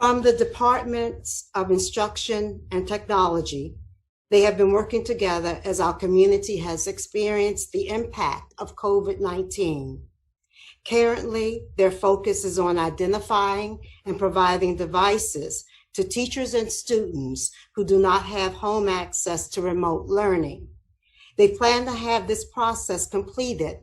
From the Departments of Instruction and Technology, they have been working together as our community has experienced the impact of COVID-19. Currently, their focus is on identifying and providing devices to teachers and students who do not have home access to remote learning. They plan to have this process completed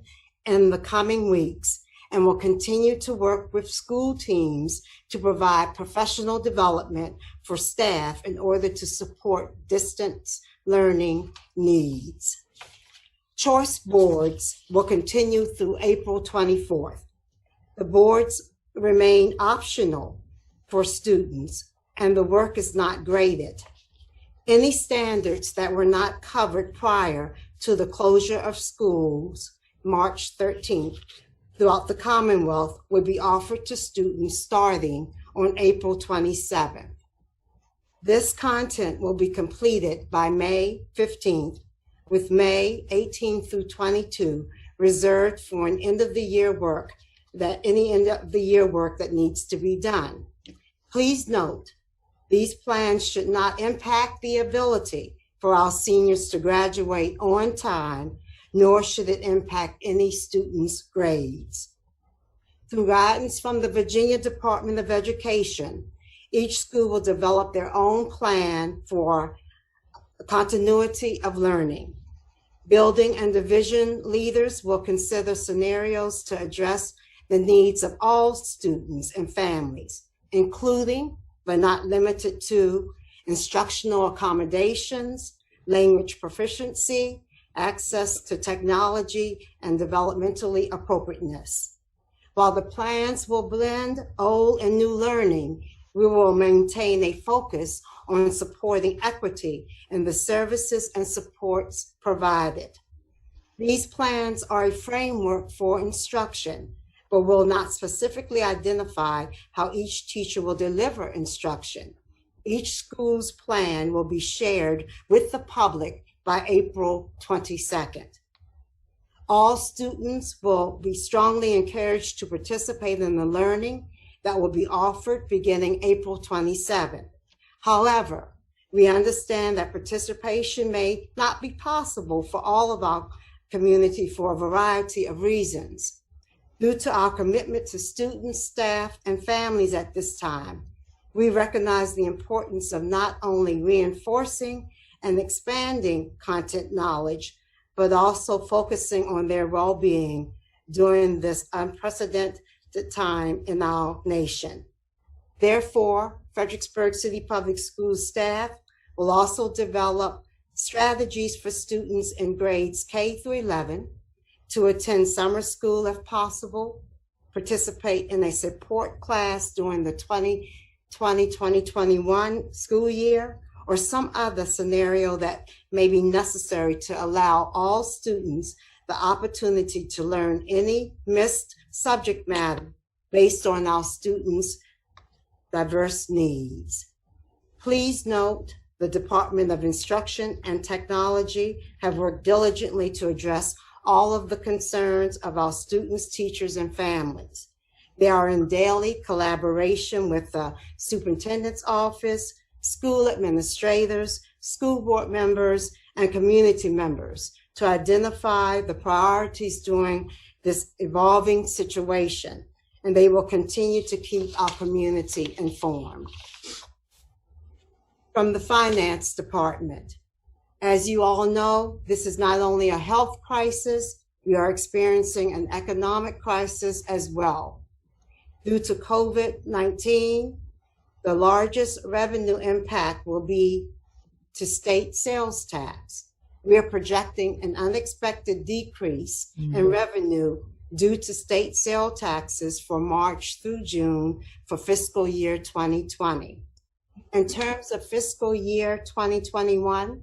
in the coming weeks and will continue to work with school teams to provide professional development for staff in order to support distance learning needs. Choice boards will continue through April 24th. The boards remain optional for students and the work is not graded. Any standards that were not covered prior to the closure of schools, March 13th, throughout the Commonwealth will be offered to students starting on April 27th. This content will be completed by May 15th, with May 18 through 22 reserved for an end of the year work that needs to be done. Please note, these plans should not impact the ability for our seniors to graduate on time, nor should it impact any students' grades. Through guidance from the Virginia Department of Education, each school will develop their own plan for continuity of learning. Building and division leaders will consider scenarios to address the needs of all students and families, including, but not limited to, instructional accommodations, language proficiency, access to technology, and developmentally appropriateness. While the plans will blend old and new learning, we will maintain a focus on supporting equity in the services and supports provided. These plans are a framework for instruction, but will not specifically identify how each teacher will deliver instruction. Each school's plan will be shared with the public by April 22nd. All students will be strongly encouraged to participate in the learning that will be offered beginning April 27th. However, we understand that participation may not be possible for all of our community for a variety of reasons. Due to our commitment to students, staff, and families at this time, we recognize the importance of not only reinforcing and expanding content knowledge, but also focusing on their well-being during this unprecedented time in our nation. Therefore, Fredericksburg City Public Schools staff will also develop strategies for students in grades K through 11 to attend summer school if possible, participate in a support class during the 2020-2021 school year, or some other scenario that may be necessary to allow all students the opportunity to learn any missed subject matter based on our students' diverse needs. Please note, the Department of Instruction and Technology have worked diligently to address all of the concerns of our students, teachers, and families. They are in daily collaboration with the superintendent's office, school administrators, school board members, and community members to identify the priorities during this evolving situation, and they will continue to keep our community informed. From the Finance Department, as you all know, this is not only a health crisis, we are experiencing an economic crisis as well. Due to COVID-19, the largest revenue impact will be to state sales tax. We are projecting an unexpected decrease in revenue due to state sale taxes for March through June for fiscal year 2020. In terms of fiscal year 2021,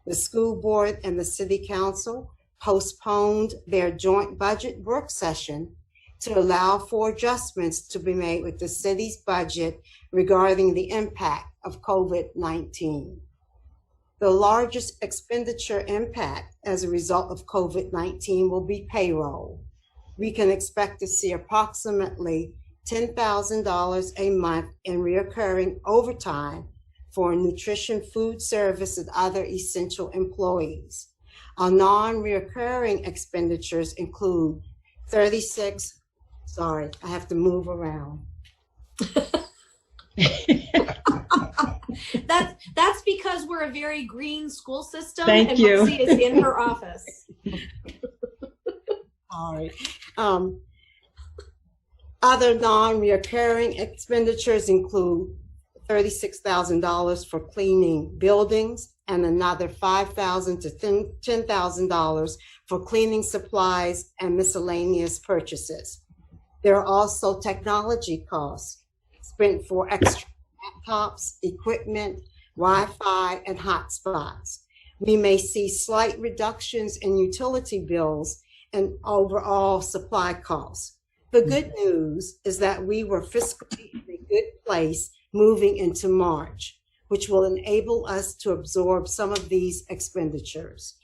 the school board and the city council postponed their joint budget work session to allow for adjustments to be made with the city's budget regarding the impact of COVID-19. The largest expenditure impact as a result of COVID-19 will be payroll. We can expect to see approximately $10,000 a month in recurring overtime for nutrition, food service, and other essential employees. Our non-recurring expenditures include sorry, I have to move around. That's because we're a very green school system. Thank you. Marci is in her office. All right. Other non-recurring expenditures include $36,000 for cleaning buildings and another $5,000 to $10,000 for cleaning supplies and miscellaneous purchases. There are also technology costs spent for extra laptops, equipment, Wi-Fi, and hotspots. We may see slight reductions in utility bills and overall supply costs. The good news is that we were fiscally in a good place moving into March, which will enable us to absorb some of these expenditures.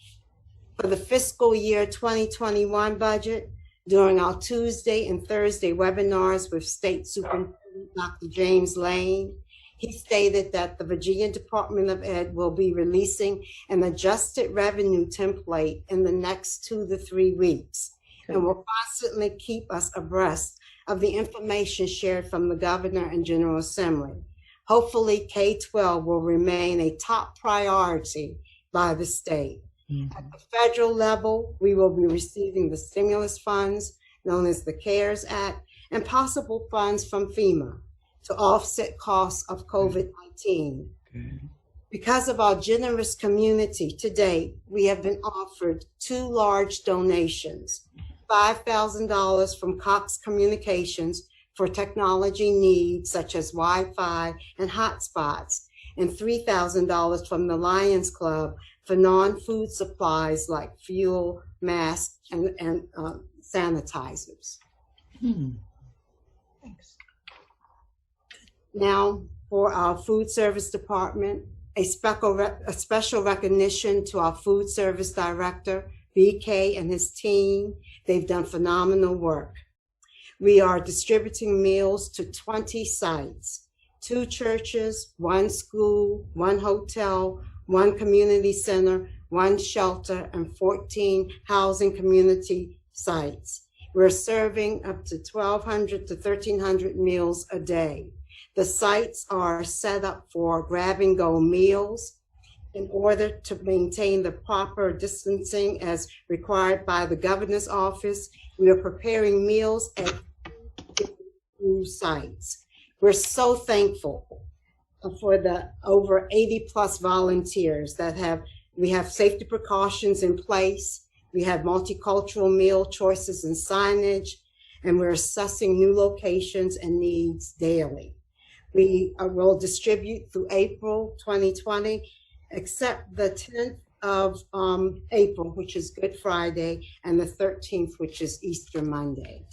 For the fiscal year 2021 budget, during our Tuesday and Thursday webinars with State Superintendent Dr. James Lane, he stated that the Virginia Department of Ed will be releasing an adjusted revenue template in the next 2 to 3 weeks, and will constantly keep us abreast of the information shared from the Governor and General Assembly. Hopefully, K-12 will remain a top priority by the state. At the federal level, we will be receiving the stimulus funds known as the CARES Act and possible funds from FEMA to offset costs of COVID-19. Because of our generous community to date, we have been offered 2 large donations, $5,000 from Cox Communications for technology needs such as Wi-Fi and hotspots, and $3,000 from the Lions Club for non-food supplies like fuel, masks, and sanitizers. Thanks. Now, for our food service department, a special recognition to our food service director, BK, and his team. They've done phenomenal work. We are distributing meals to 20 sites, 2 churches, 1 school, 1 hotel, 1 community center, 1 shelter, and 14 housing community sites. We're serving up to 1,200 to 1,300 meals a day. The sites are set up for grab-and-go meals. In order to maintain the proper distancing as required by the governor's office, we are preparing meals at 2 sites. We're so thankful for the over 80 plus volunteers that we have safety precautions in place. We have multicultural meal choices and signage, and we're assessing new locations and needs daily. We will distribute through April 2020, except the 10th of April, which is Good Friday, and the 13th, which is Easter Monday.